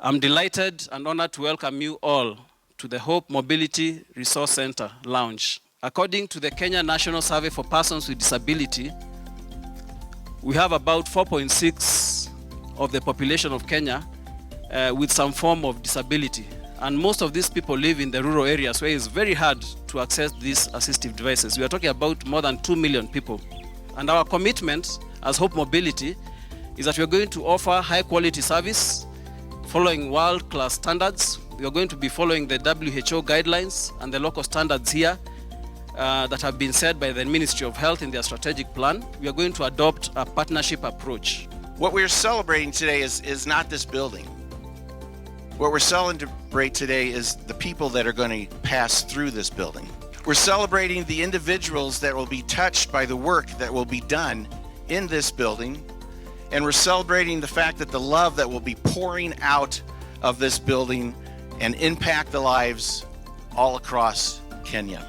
I'm delighted and honored to welcome you all to the HMK Resource Centre Launched. According to the Kenya National Survey for Persons with Disability, we have about 4.6% of the population of Kenya with some form of disability. And most of these people live in the rural areas where it's very hard to access these assistive devices. We are talking about more than 2 million people. And our commitment as Hope Mobility is that we are going to offer high quality service following world-class standards. We are going to be following the WHO guidelines and the local standards here that have been set by the Ministry of Health in their strategic plan. We are going to adopt a partnership approach. What we're celebrating today is not this building. What we're celebrating today is the people that are going to pass through this building. We're celebrating the individuals that will be touched by the work that will be done in this building. And we're celebrating the fact that the love that will be pouring out of this building and impact the lives all across Kenya.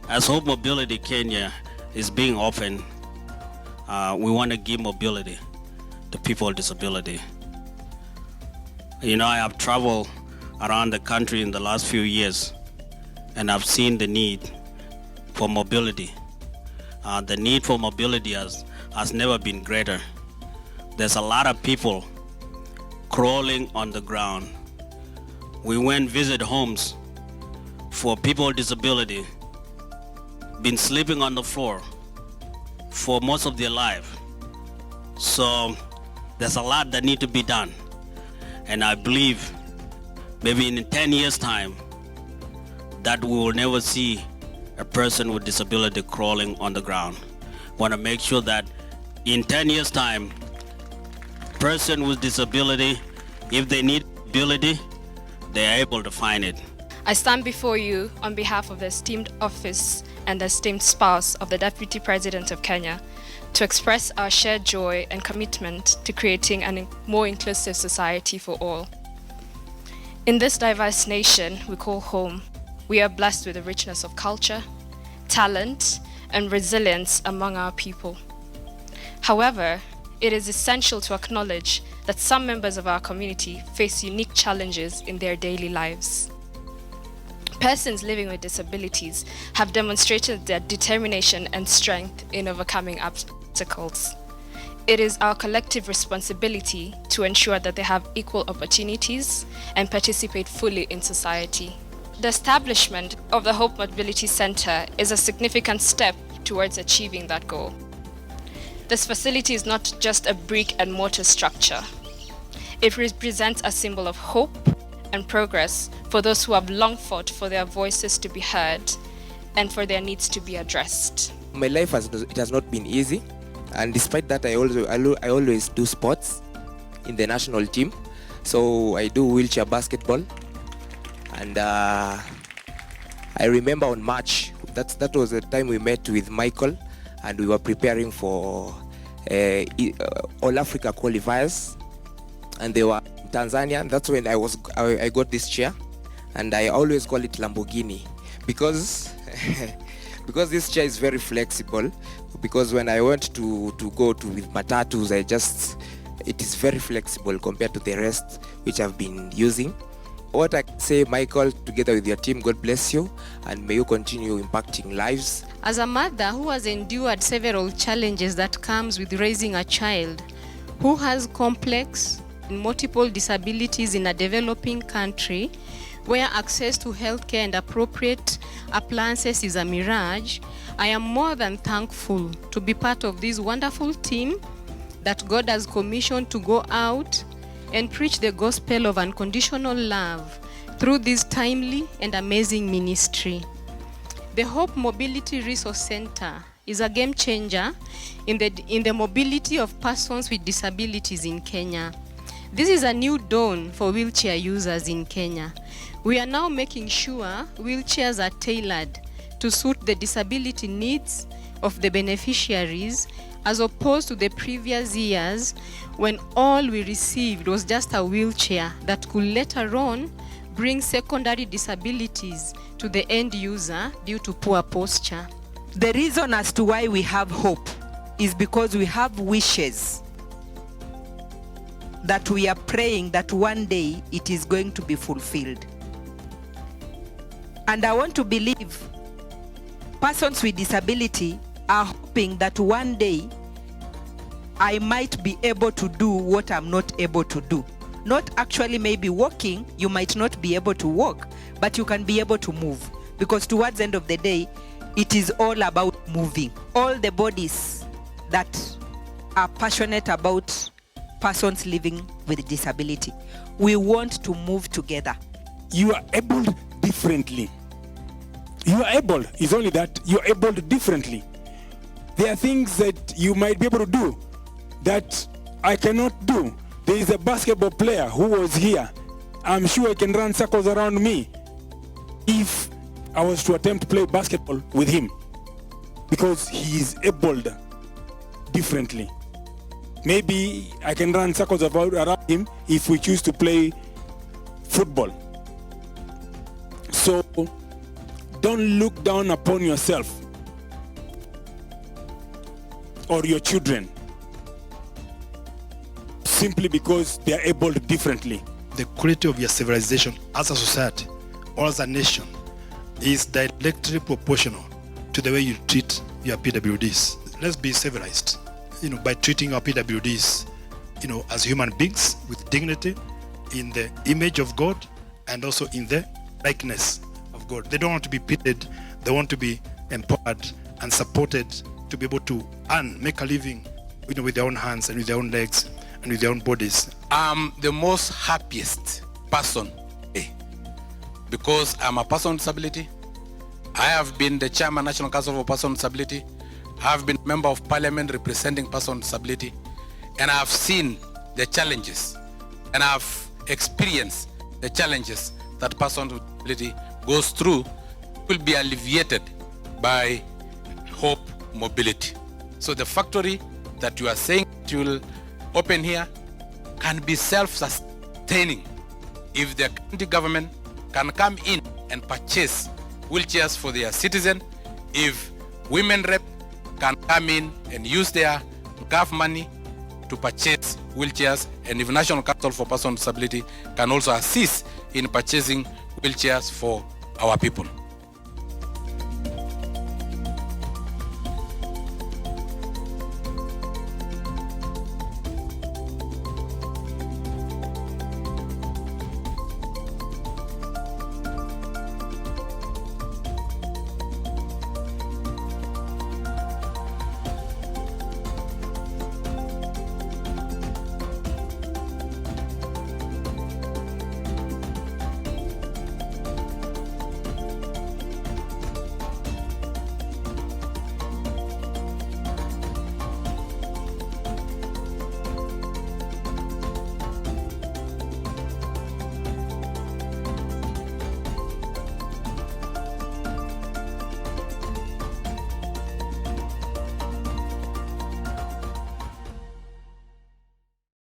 As Hope Mobility Kenya is being open, we want to give mobility to people with disability. You know, I have traveled around the country in the last few years, and I've seen the need for mobility. The need for mobility has never been greater. There's a lot of people crawling on the ground. We went visit homes for people with disability, been sleeping on the floor for most of their life. So there's a lot that need to be done. And I believe maybe in 10 years' time that we will never see a person with disability crawling on the ground. Want to make sure that in 10 years' time, person with disability, if they need ability, they are able to find it. I stand before you on behalf of the esteemed office and the esteemed spouse of the Deputy President of Kenya to express our shared joy and commitment to creating a more inclusive society for all. In this diverse nation we call home, we are blessed with the richness of culture, talent, and resilience among our people. However, it is essential to acknowledge that some members of our community face unique challenges in their daily lives. Persons living with disabilities have demonstrated their determination and strength in overcoming obstacles. It is our collective responsibility to ensure that they have equal opportunities and participate fully in society. The establishment of the Hope Mobility Centre is a significant step towards achieving that goal. This facility is not just a brick and mortar structure. It represents a symbol of hope and progress for those who have long fought for their voices to be heard and for their needs to be addressed. My life has not been easy, and despite that I always do sports in the national team. So I do wheelchair basketball, and I remember on March, that was the time we met with Michael, and we were preparing for All Africa qualifiers, and they were in Tanzania. That's when I got this chair, and I always call it Lamborghini because because this chair is very flexible. Because when I went to go with matatus, it is very flexible compared to the rest which I've been using. What I say, Michael, together with your team, God bless you, and may you continue impacting lives. As a mother who has endured several challenges that comes with raising a child who has complex and multiple disabilities in a developing country where access to healthcare and appropriate appliances is a mirage, I am more than thankful to be part of this wonderful team that God has commissioned to go out and preach the gospel of unconditional love through this timely and amazing ministry. The Hope Mobility Resource Centre is a game changer in the mobility of persons with disabilities in Kenya. This is a new dawn for wheelchair users in Kenya. We are now making sure wheelchairs are tailored to suit the disability needs of the beneficiaries, as opposed to the previous years when all we received was just a wheelchair that could later on bring secondary disabilities to the end user due to poor posture. The reason as to why we have hope is because we have wishes. that we are praying that one day it is going to be fulfilled. And I want to believe persons with disability are hoping that one day I might be able to do what I'm not able to do. Not actually maybe walking, you might not be able to walk, but you can be able to move. Because towards the end of the day, it is all about moving. All the bodies that are passionate about persons living with disability, we want to move together. You are able differently. You are able, it's only that you are able differently. There are things that you might be able to do that I cannot do. There is a basketball player who was here. I'm sure he can run circles around me if I was to attempt to play basketball with him, because he is able differently. Maybe I can run circles around him if we choose to play football. So don't look down upon yourself or your children simply because they are able differently. The quality of your civilization as a society or as a nation is directly proportional to the way you treat your PWDs. Let's be civilized, by treating our PWDs, as human beings with dignity, in the image of God, and also in the likeness of God. They don't want to be pitied. They want to be empowered and supported to be able to make a living, with their own hands and with their own legs and with their own bodies. I'm the most happiest person because I'm a person with disability. I have been the chairman National Council for Persons with Disability. I have been member of parliament representing persons with disability, and I have seen the challenges and I have experienced the challenges that persons with disability goes through will be alleviated by Hope Mobility. So the factory that you are saying you will open here can be self-sustaining if the county government can come in and purchase wheelchairs for their citizens, if women rep can come in and use their GAF money to purchase wheelchairs, and if National Council for Persons with Disability can also assist in purchasing wheelchairs for our people.